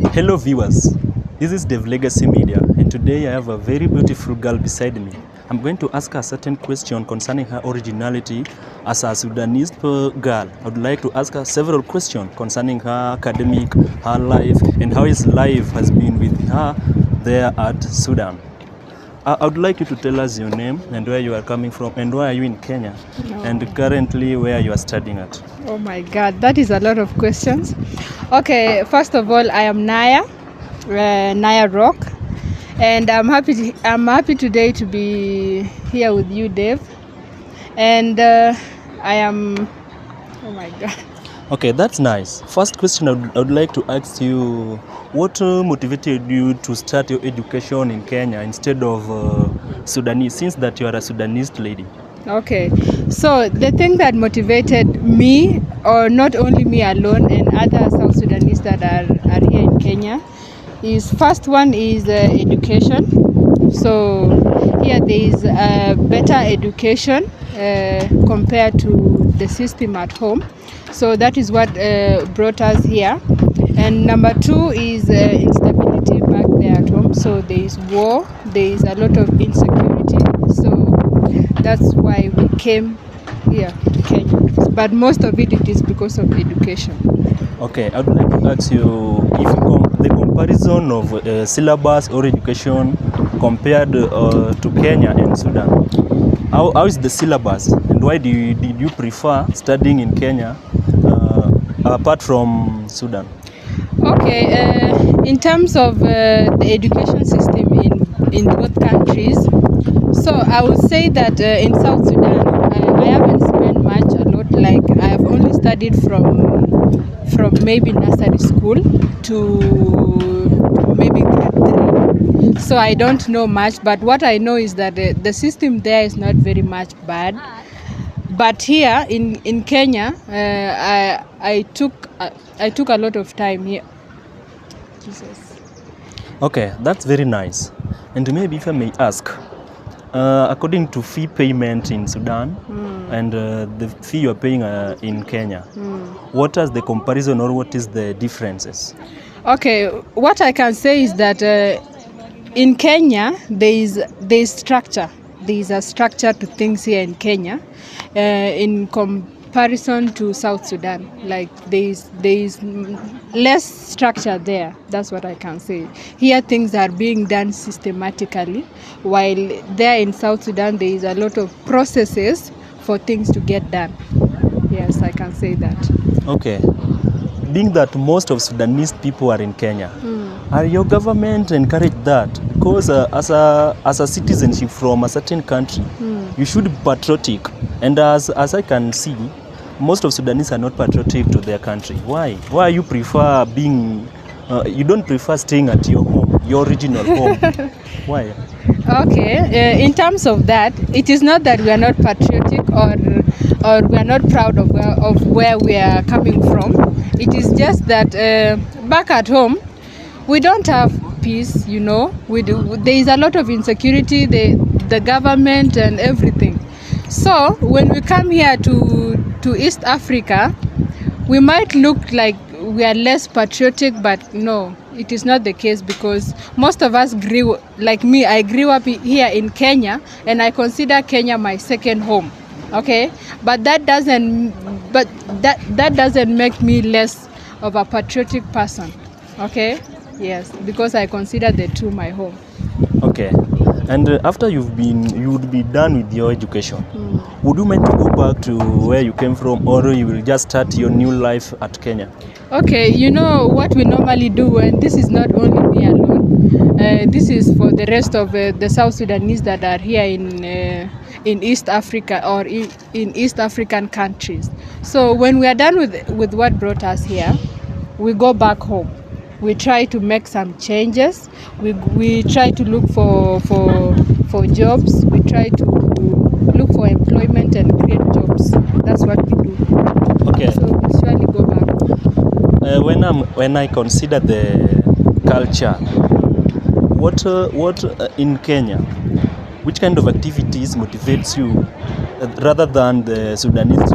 Hello viewers, this is Dev Legacy Media and today I have a very beautiful girl beside me. I'm going to ask her a certain question concerning her originality as a Sudanese girl. I would like to ask her several questions concerning her academic, her life and how his life has been with her there at Sudan. I would like you to tell us your name and where you are coming from and why are you in Kenya and currently where you are studying at. Oh my God, that is a lot of questions. Okay, first of all, I am Naya, Naya Rock, and I'm happy today to be here with you, Dave. And I am, oh my God. Okay, that's nice. First question I would like to ask you, what motivated you to start your education in Kenya instead of Sudanese, since that you are a Sudanese lady? Okay, so the thing that motivated me, or not only me alone and other South Sudanese that are here in Kenya, is first one is education. So here there is better education compared to the system at home. So that is what brought us here. And number two is instability back there at home. So there is war, there is a lot of insecurity. So that's why we came here to Kenya. But most of it is because of education. Okay, I would like to ask you if the comparison of syllabus or education compared to Kenya and Sudan. How is the syllabus and why did you prefer studying in Kenya apart from Sudan? Okay, in terms of the education system in both countries, so I would say that in South Sudan, I haven't spent much, a lot. Like I have only studied from maybe nursery school to maybe grade 3. So I don't know much, but what I know is that the system there is not very much bad. But here in Kenya, I took a lot of time here. Jesus. Okay, that's very nice. And maybe if I may ask, according to fee payment in Sudan and the fee you're paying in Kenya, what is the comparison or what is the differences? Okay, what I can say is that in Kenya there is structure. There is a structure to things here in Kenya in comparison to South Sudan. Like there is less structure there. That's what I can say. Here things are being done systematically, while there in South Sudan there is a lot of processes for things to get done. Yes, I can say that. Okay. Being that most of Sudanese people are in Kenya, are your government encourage that? Because as a citizenship from a certain country, you should be patriotic. And as I can see, most of Sudanese are not patriotic to their country. Why? Why you prefer being? You don't prefer staying at your home, your original home. Why? Okay, in terms of that, it is not that we are not patriotic or we are not proud of where we are coming from. It is just that back at home, we don't have peace, you know. There is a lot of insecurity, the government and everything. So when we come here to East Africa, we might look like we are less patriotic, but no, it is not the case, because most of us grew, like me, I grew up here in Kenya and I consider Kenya my second home. Okay, but that doesn't make me less of a patriotic person. Okay, yes, because I consider the two my home. Okay, and after you would be done with your education, would you mind to go back to where you came from, or you will just start your new life at Kenya? Okay, you know what we normally do, and this is not only me alone. This is for the rest of the South Sudanese that are here in East Africa or in East African countries. So when we are done with what brought us here, we go back home. We try to make some changes. We try to look for jobs. We try to look for employment and create jobs. That's what we do. Okay. So we usually go back home. When I consider the culture, what in Kenya, which kind of activities motivates you rather than the Sudanese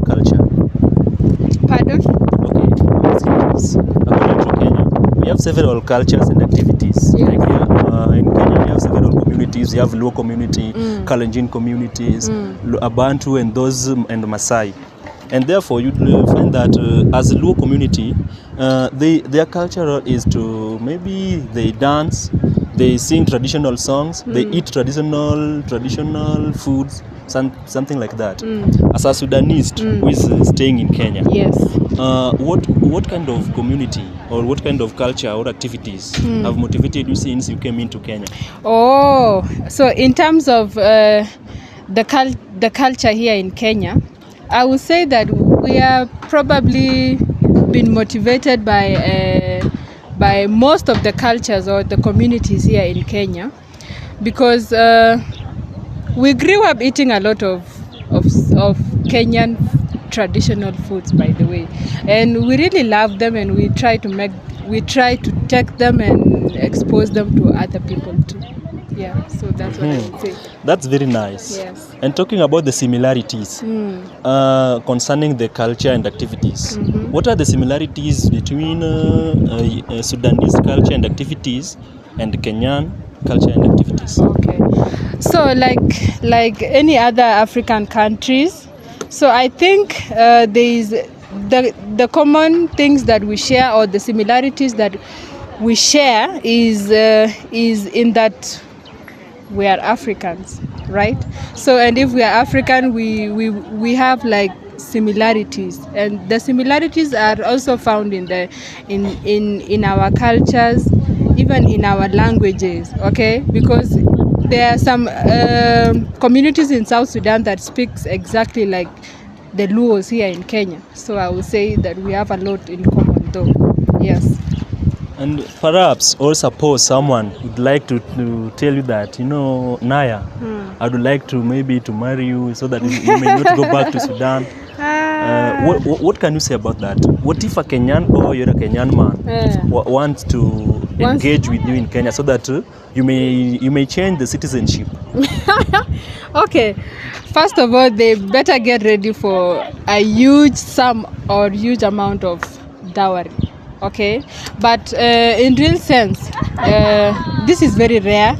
culture? Pardon? Okay, according to Kenya, we have several cultures and activities. Yeah. Like in Kenya, we have several communities. You have Luo community, Kalenjin communities, Abantu, and those and Maasai. And therefore, you find that as a Luo community, their culture is to maybe they dance, they sing traditional songs, they eat traditional foods, something like that. As a Sudanese who is staying in Kenya, Yes. what kind of community or what kind of culture or activities have motivated you since you came into Kenya? Oh, so in terms of the culture here in Kenya, I would say that we are probably been motivated by most of the cultures or the communities here in Kenya, because we grew up eating a lot of Kenyan traditional foods, by the way, and we really love them, and we try to take them and expose them to other people too. Yeah, so that's what I would say. That's very nice. Yes. And talking about the similarities concerning the culture and activities, what are the similarities between Sudanese culture and activities and Kenyan culture and activities? Okay. So like any other African countries, so I think there is the common things that we share, or the similarities that we share is in that we are Africans, right? So, and if we are African, we have like similarities, and the similarities are also found in our cultures, even in our languages, okay? Because there are some communities in South Sudan that speaks exactly like the Luos here in Kenya. So I would say that we have a lot in common though. Yes. And perhaps, or suppose someone would like to tell you that, you know, Naya, I would like to maybe to marry you so that you may not go back to Sudan. What can you say about that? What if a Kenyan or you're a Kenyan man wants to engage with you in Kenya so that you may change the citizenship? Okay, first of all, they better get ready for a huge sum or huge amount of dowry. Okay, but in real sense, this is very rare.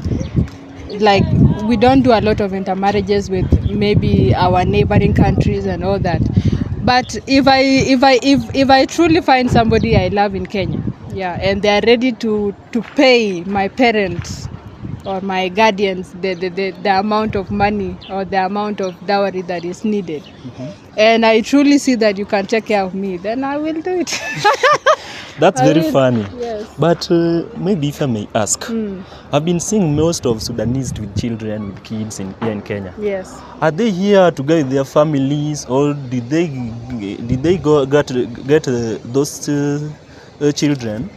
Like, we don't do a lot of intermarriages with maybe our neighboring countries and all that. But if I truly find somebody I love in Kenya, yeah, and they are ready to pay my parents or my guardians the amount of money or the amount of dowry that is needed, and I truly see that you can take care of me, then I will do it. That's very funny. Yes. But maybe if I may ask, I've been seeing most of Sudanese with children, with kids here in Kenya. Yes. Are they here together with their families, or did they go get those children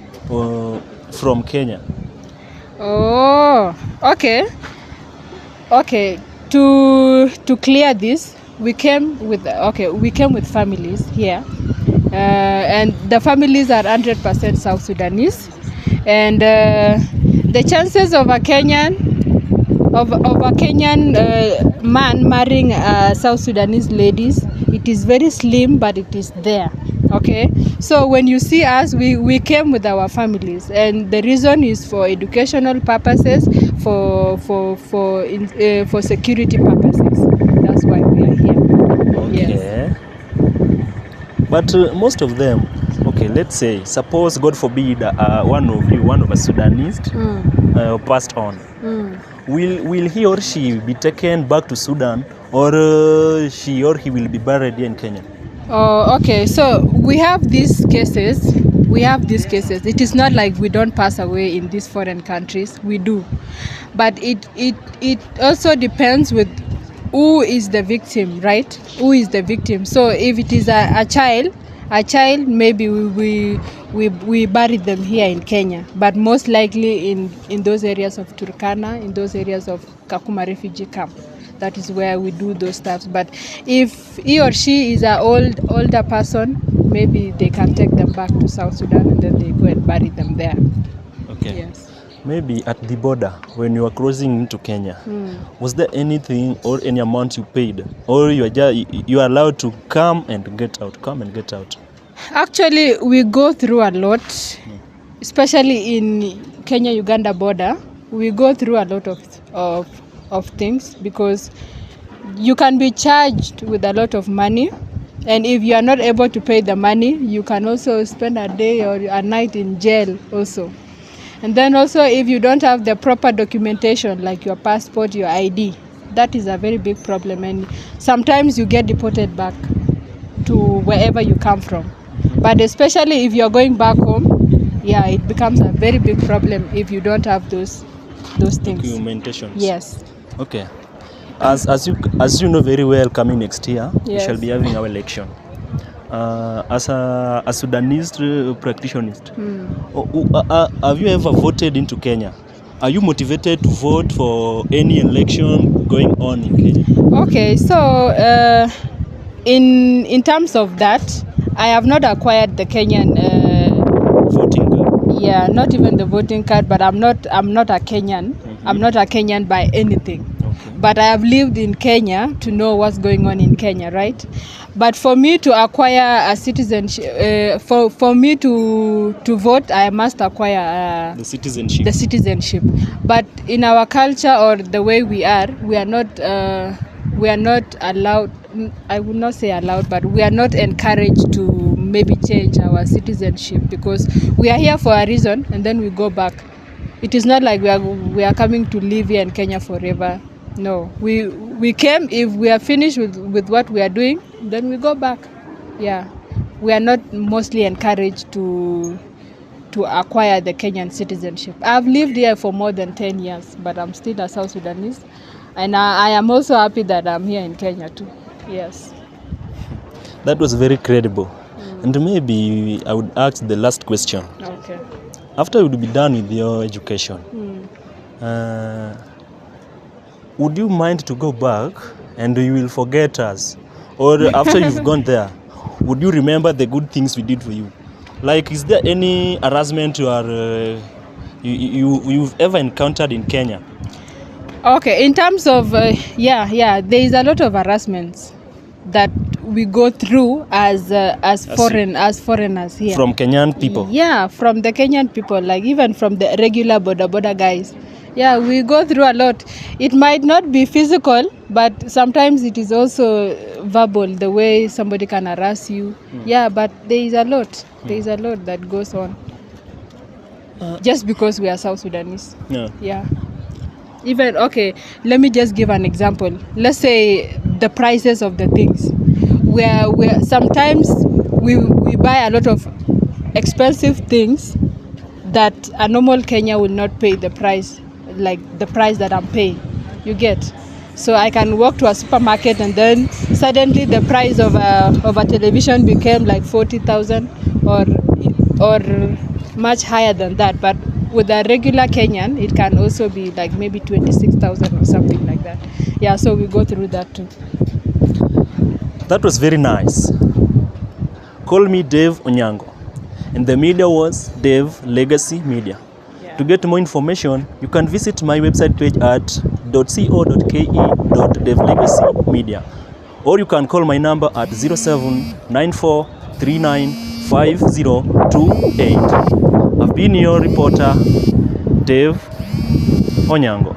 from Kenya? Oh, okay. Okay. To clear this, we came with families here. And the families are 100% South Sudanese, and the chances of a Kenyan man marrying South Sudanese ladies, it is very slim, but it is there. Okay, so when you see us, we came with our families, and the reason is for educational purposes, for security purposes. That's why we are here. Okay. Yes. But most of them, okay, let's say, suppose, God forbid, one of us Sudanese passed on. Will he or she be taken back to Sudan, or she or he will be buried here in Kenya? Oh, okay. So we have these cases. It is not like we don't pass away in these foreign countries. We do, but it also depends with who is the victim, right? Who is the victim? So if it is a child, maybe we bury them here in Kenya, but most likely in those areas of Turkana, in those areas of Kakuma refugee camp. That is where we do those stuff. But if he or she is an older person, maybe they can take them back to South Sudan and then they go and bury them there. Okay. Yes. Maybe at the border, when you are crossing into Kenya, was there anything or any amount you paid, or you are allowed to come and get out? Actually, we go through a lot. especially in Kenya-Uganda border, we go through a lot of things because you can be charged with a lot of money, and if you are not able to pay the money, you can also spend a day or a night in jail also. And then also, if you don't have the proper documentation like your passport, your ID, that is a very big problem, and sometimes you get deported back to wherever you come from. But especially if you're going back home, yeah, it becomes a very big problem if you don't have those things. Documentations. Yes. Okay. As you know very well, coming next year, we Yes. shall be having our election. As a Sudanese practitioner, have you ever voted into Kenya? Are you motivated to vote for any election going on in Kenya? Okay, so in terms of that, I have not acquired the Kenyan. Voting card. Yeah, not even the voting card, but I'm not a Kenyan. Mm-hmm. I'm not a Kenyan by anything. Okay. But I have lived in Kenya to know what's going on in Kenya, right? But for me to acquire a citizenship, for me to vote, I must acquire The citizenship. the citizenship. But in our culture or the way we are not allowed. I would not say allowed, but we are not encouraged to maybe change our citizenship because we are here for a reason and then we go back. It is not like we are coming to live here in Kenya forever. No, we came. If we are finished with what we are doing, then we go back. Yeah, we are not mostly encouraged to acquire the Kenyan citizenship. I've lived here for more than 10 years, but I'm still a South Sudanese, and I am also happy that I'm here in Kenya too. Yes. That was very credible. And maybe I would ask the last question. Okay. After you would be done with your education, would you mind to go back and you will forget us? Or after you've gone there, would you remember the good things we did for you? Like, is there any harassment you've ever encountered in Kenya? Okay, in terms of, there is a lot of harassments that we go through as foreigners here. From Kenyan people? Yeah, from the Kenyan people, like even from the regular border guys. Yeah, we go through a lot. It might not be physical, but sometimes it is also verbal, the way somebody can harass you. Yeah, but there is a lot. There is a lot that goes on. Just because we are South Sudanese. Yeah. Even, okay, let me just give an example. Let's say the prices of the things. Where sometimes we buy a lot of expensive things that a normal Kenya will not pay the price, like the price that I'm paying. You get? So I can walk to a supermarket and then suddenly the price of a television became like 40,000 or much higher than that. But with a regular Kenyan, it can also be like maybe 26,000 or something like that. Yeah, so we go through that too. That was very nice. Call me Dave Onyango. And the media was Dave Legacy Media. Yeah. To get more information, you can visit my website page at .co.ke/DaveLegacyMedia. Or you can call my number at 0794395028. I've been your reporter, Dave Onyango.